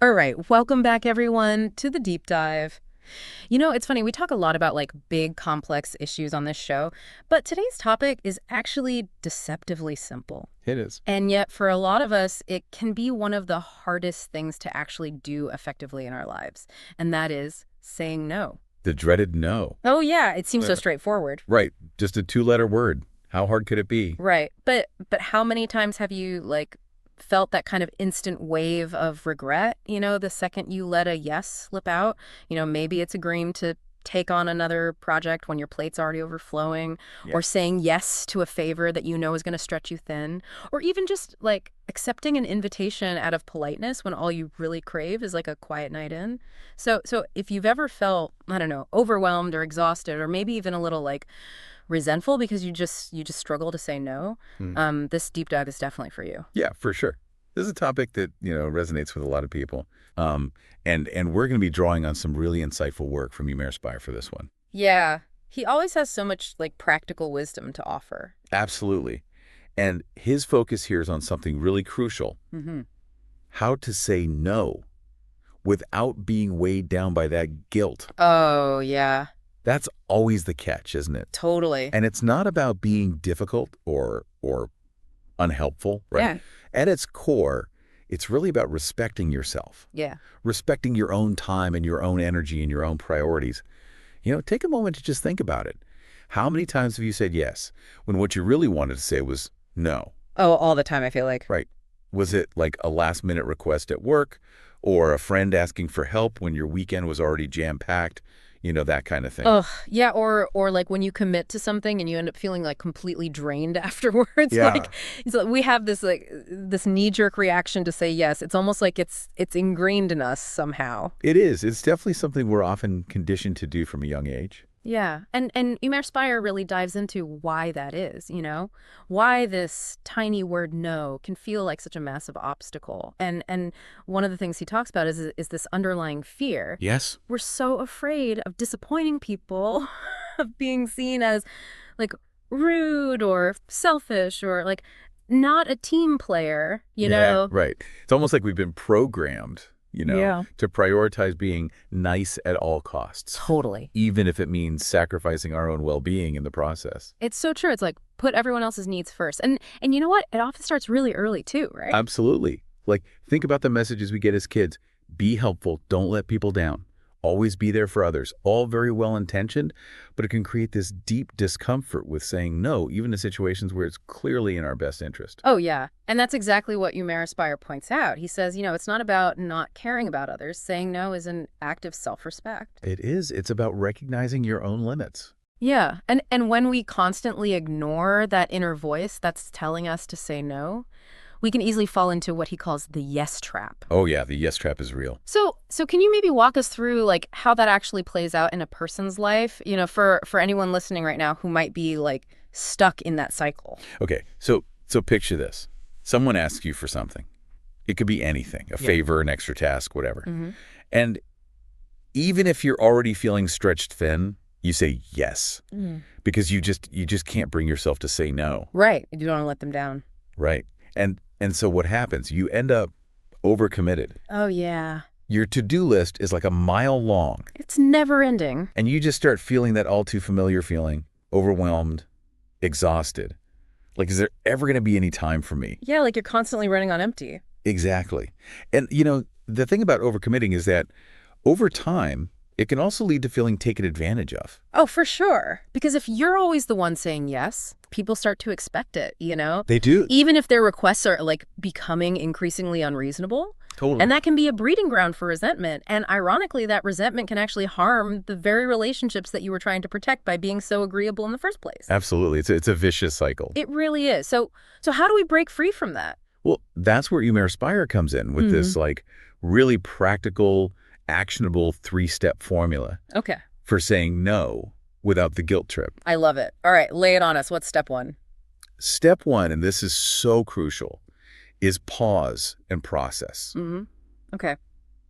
All right, welcome back everyone to the deep dive. It's funny, we talk a lot about like big complex issues on this show, but today's topic is actually deceptively simple. It is. And yet for a lot of us, it can be one of the hardest things to actually do effectively in our lives, and that is saying no. The dreaded no. Oh yeah, it seems so Uh, straightforward. Right. Just a two-letter word. How hard could it be? Right. But how many times have you like felt that kind of instant wave of regret, the second you let a yes slip out? Maybe it's agreeing to take on another project when your plate's already overflowing, Yeah. or saying yes to a favor that you know is going to stretch you thin, or even just like accepting an invitation out of politeness when all you really crave is like a quiet night in. So if you've ever felt, I don't know, overwhelmed or exhausted or maybe even a little like resentful because you just struggle to say no, Hmm. this deep dive is definitely for you. Yeah, for sure. This is a topic that, resonates with a lot of people. Um, and we're going to be drawing on some really insightful work from Umair Spire for this one. Yeah. He always has so much like practical wisdom to offer. Absolutely. And his focus here is on something really crucial. Hmm. How to say no without being weighed down by that guilt. Oh, yeah, That's always the catch, isn't it? totally. And it's not about being difficult or unhelpful, right? Yeah. At its core, it's really about respecting yourself, Yeah. respecting your own time and your own energy and your own priorities. Take a moment to just think about it. How many times have you said yes when what you really wanted to say was no, Oh, all the time, I feel like. right? Was it like a last-minute request at work or a friend asking for help when your weekend was already jam-packed? That kind of thing. Ugh, yeah, or like when you commit to something and you end up feeling like completely drained afterwards. Yeah. Like so we have this knee-jerk reaction to say yes. It's almost like it's ingrained in us somehow. It is. It's definitely something we're often conditioned to do from a young age. Yeah. And Umair Spire really dives into why that is, why this tiny word no can feel like such a massive obstacle. And one of the things he talks about is this underlying fear. Yes. We're so afraid of disappointing people, of being seen as like rude or selfish or like not a team player, you Yeah, know? right. It's almost like we've been programmed, Yeah. to prioritize being nice at all costs, Totally. even if it means sacrificing our own well-being in the process. It's so true. It's like put everyone else's needs first. And you know what? It often starts really early too, right? Absolutely. Like, think about the messages we get as kids. Be helpful. Don't let people down. Always be there for others. All very well-intentioned, but it can create this deep discomfort with saying no, even in situations where it's clearly in our best interest. Oh, yeah. And that's exactly what Umair Aspire points out. He says, it's not about not caring about others. Saying no is an act of self-respect. It is. It's about recognizing your own limits. Yeah. And when we constantly ignore that inner voice that's telling us to say no, we can easily fall into what he calls the yes trap. Oh, yeah, the yes trap is real. So can you maybe walk us through like how that actually plays out in a person's life, for anyone listening right now who might be like stuck in that cycle? Okay, so picture this. Someone asks you for something. It could be anything, a Yeah. favor, an extra task, whatever. Hmm. And even if you're already feeling stretched thin, you say yes because you just can't bring yourself to say no, Right. You don't want to let them down. right? And so what happens? You end up overcommitted. Oh, yeah. Your to-do list is like a mile long, It's never ending. and you just start feeling that all too familiar feeling, overwhelmed, exhausted. Like, is there ever going to be any time for me? Yeah, like you're constantly running on empty. Exactly. And, the thing about overcommitting is that over time, it can also lead to feeling taken advantage of. Oh, for sure. Because if you're always the one saying yes, people start to expect it, They do. even if their requests are like becoming increasingly unreasonable. Totally. And that can be a breeding ground for resentment. And ironically, that resentment can actually harm the very relationships that you were trying to protect by being so agreeable in the first place. Absolutely. It's a vicious cycle. It really is. So how do we break free from that? Well, that's where Umair Spire comes in with this like really practical, actionable 3-step formula Okay. for saying no without the guilt trip. I love it. All right, lay it on us. What's step one? Step 1, and this is so crucial, is pause and process. Mm-hmm. Okay.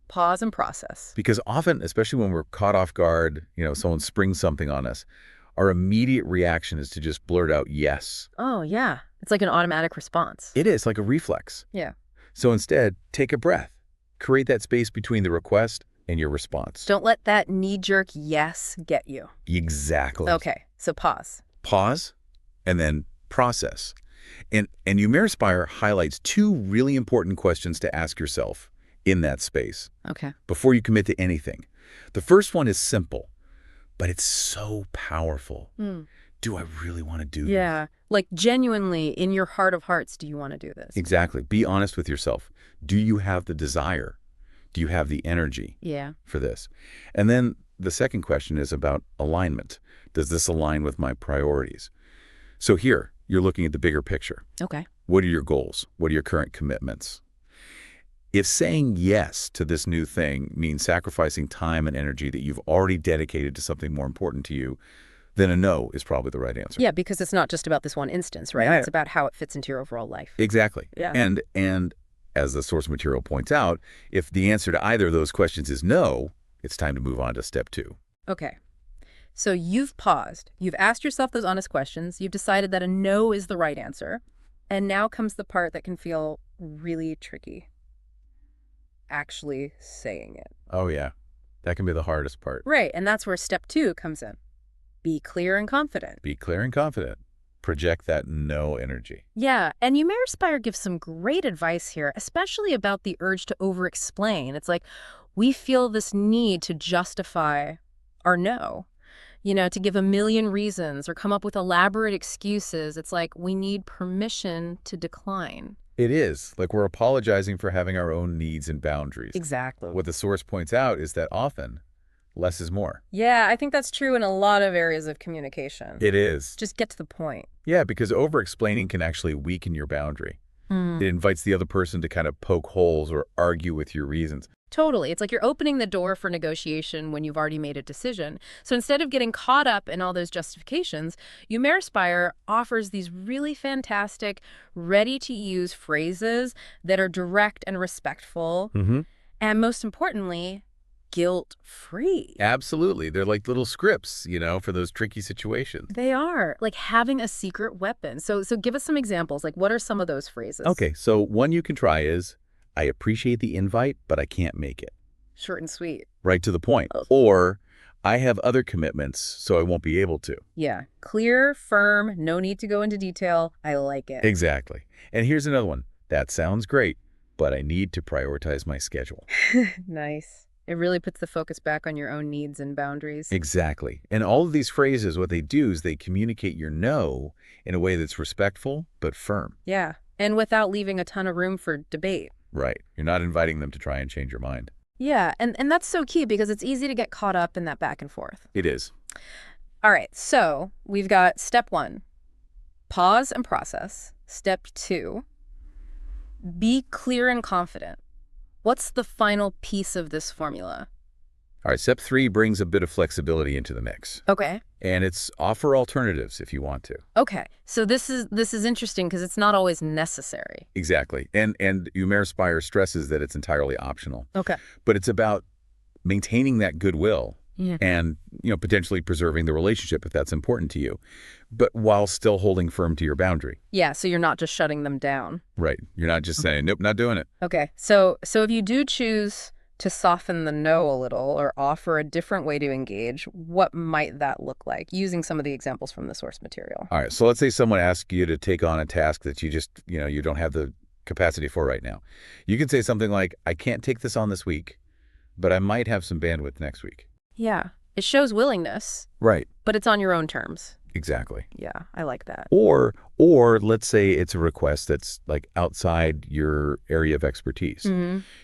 Pause and process. Because often, especially when we're caught off guard, someone springs something on us, our immediate reaction is to just blurt out yes. Oh, yeah. It's like an automatic response. It is like a reflex. Yeah. So instead, take a breath. Create that space between the request and your response. Don't let that knee-jerk yes get you. Exactly. Okay, so pause. Pause and then process. And Eumairspire highlights two really important questions to ask yourself in that space Okay. before you commit to anything. The first one is simple, but it's so powerful. Do I really want to do this? Yeah, like genuinely, in your heart of hearts, do you want to do this? Exactly. Be honest with yourself. Do you have the desire? Do you have the energy Yeah. for this? And then the second question is about alignment. Does this align with my priorities? So here, you're looking at the bigger picture. Okay. What are your goals? What are your current commitments? If saying yes to this new thing means sacrificing time and energy that you've already dedicated to something more important to you, then a no is probably the right answer. Yeah, because it's not just about this one instance, right? Yeah. It's about how it fits into your overall life. Exactly. Yeah. And as the source material points out, if the answer to either of those questions is no, it's time to move on to step 2. Okay. So you've paused. You've asked yourself those honest questions. You've decided that a no is the right answer. And now comes the part that can feel really tricky. Actually saying it. Oh, yeah. That can be the hardest part. Right, and that's where step 2 comes in. Be clear and confident. Be clear and confident. Project that no energy. Yeah, and Eumairspire gives some great advice here, especially about the urge to over-explain. It's like we feel this need to justify our no, to give a million reasons or come up with elaborate excuses. It's like we need permission to decline. It is. Like we're apologizing for having our own needs and boundaries. Exactly. What the source points out is that often less is more. Yeah, I think that's true in a lot of areas of communication. It is. Just get to the point. Yeah, because over-explaining can actually weaken your boundary. It invites the other person to kind of poke holes or argue with your reasons. Totally. It's like you're opening the door for negotiation when you've already made a decision. So instead of getting caught up in all those justifications, Eumairspire offers these really fantastic, ready-to-use phrases that are direct and respectful, and most importantly, guilt-free. Absolutely. They're like little scripts, for those tricky situations. They are, like having a secret weapon. So give us some examples. Like, what are some of those phrases? Okay, so one you can try is, I appreciate the invite, but I can't make it. Short and sweet. Right to the point. Oh. Or, I have other commitments, so I won't be able to. Yeah. Clear, firm, no need to go into detail. I like it. Exactly. And here's another one. That sounds great, but I need to prioritize my schedule. Nice. It really puts the focus back on your own needs and boundaries. Exactly. And all of these phrases, what they do is they communicate your no in a way that's respectful but firm. Yeah. And without leaving a ton of room for debate. Right. You're not inviting them to try and change your mind. Yeah. And that's so key because it's easy to get caught up in that back and forth. It is. All right. So we've got step 1, pause and process. Step 2, be clear and confident. What's the final piece of this formula? All right. Step 3 brings a bit of flexibility into the mix. Okay. And it's offer alternatives if you want to. Okay. So this is interesting because it's not always necessary. Exactly. And Eumairspire stresses that it's entirely optional. Okay. But it's about maintaining that goodwill and, potentially preserving the relationship if that's important to you, but while still holding firm to your boundary. Yeah, so you're not just shutting them down. Right. You're not just saying, nope, not doing it. Okay. So if you do choose to soften the no a little or offer a different way to engage, what might that look like? Using some of the examples from the source material. All right. So let's say someone asks you to take on a task that you just, you don't have the capacity for right now. You could say something like, I can't take this on this week, but I might have some bandwidth next week. Yeah. It shows willingness. Right. But it's on your own terms. Exactly. Yeah, I like that. Or let's say it's a request that's like outside your area of expertise.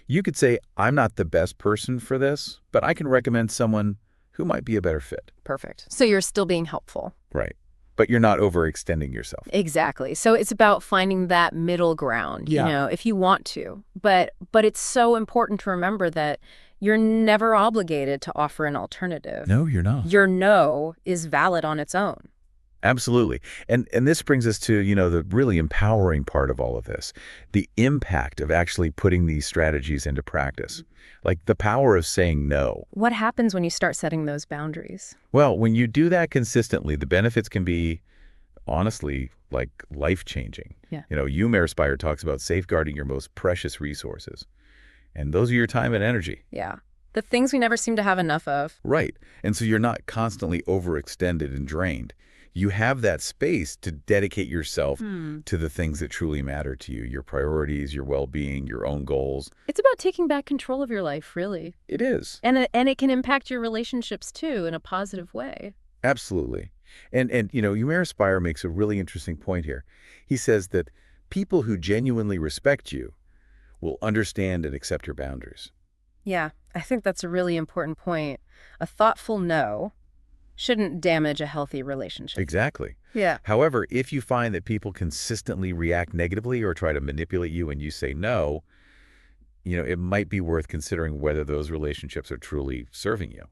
You could say, I'm not the best person for this, but I can recommend someone who might be a better fit. Perfect. So you're still being helpful. Right. But you're not overextending yourself. Exactly. So it's about finding that middle ground, if you want to. But it's so important to remember that you're never obligated to offer an alternative. No, you're not. Your no is valid on its own. Absolutely. And this brings us to, the really empowering part of all of this, the impact of actually putting these strategies into practice, like the power of saying no. What happens when you start setting those boundaries? Well, when you do that consistently, the benefits can be, honestly, like life-changing. Yeah. Eumairspire talks about safeguarding your most precious resources. And those are your time and energy. Yeah. The things we never seem to have enough of. Right. And so you're not constantly overextended and drained. You have that space to dedicate yourself to the things that truly matter to you, your priorities, your well-being, your own goals. It's about taking back control of your life, really. It is. And it can impact your relationships, too, in a positive way. Absolutely. And Umair Spire makes a really interesting point here. He says that people who genuinely respect you will understand and accept your boundaries. Yeah, I think that's a really important point. A thoughtful no shouldn't damage a healthy relationship. Exactly. Yeah. However, if you find that people consistently react negatively or try to manipulate you and you say no, it might be worth considering whether those relationships are truly serving you.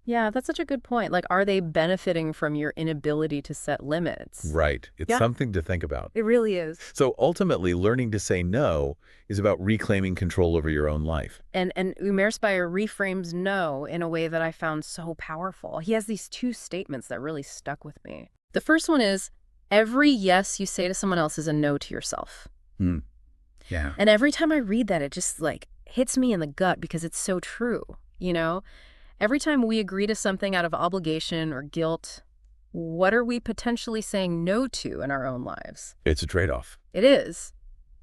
Yeah, that's such a good point. Like, are they benefiting from your inability to set limits? Right. It's something to think about. It really is. So ultimately, learning to say no is about reclaiming control over your own life. And Umair Spire reframes no in a way that I found so powerful. He has these two statements that really stuck with me. The first one is, every yes you say to someone else is a no to yourself. Yeah. And every time I read that, it just hits me in the gut because it's so true, Every time we agree to something out of obligation or guilt, what are we potentially saying no to in our own lives? It's a trade-off. It is.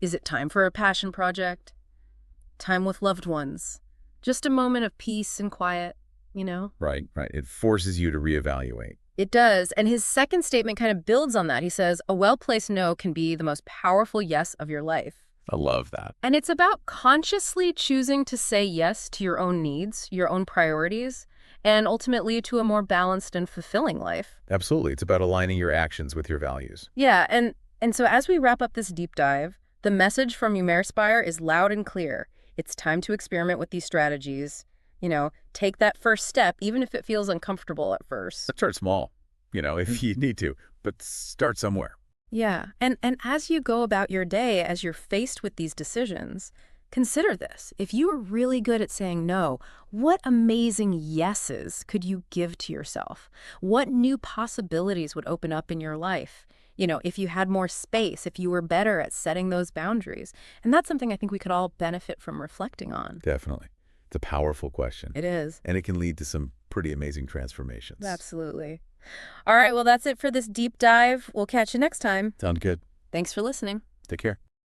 Is it time for a passion project? Time with loved ones? Just a moment of peace and quiet, Right. It forces you to reevaluate. It does. And his second statement kind of builds on that. He says, a well-placed no can be the most powerful yes of your life. I love that. And it's about consciously choosing to say yes to your own needs, your own priorities, and ultimately to a more balanced and fulfilling life. Absolutely. It's about aligning your actions with your values. Yeah, and so as we wrap up this deep dive, the message from Umair Spire is loud and clear. It's time to experiment with these strategies. Take that first step, even if it feels uncomfortable at first. Start small, if you need to, but start somewhere. Yeah, and as you go about your day, as you're faced with these decisions, consider this. If you are really good at saying no, what amazing yeses could you give to yourself? What new possibilities would open up in your life? If you had more space, if you were better at setting those boundaries. And that's something I think we could all benefit from reflecting on. Definitely. It's a powerful question. It is. And it can lead to some pretty amazing transformations. Absolutely. All right, well, that's it for this deep dive. We'll catch you next time. Sound good. Thanks for listening. Take care.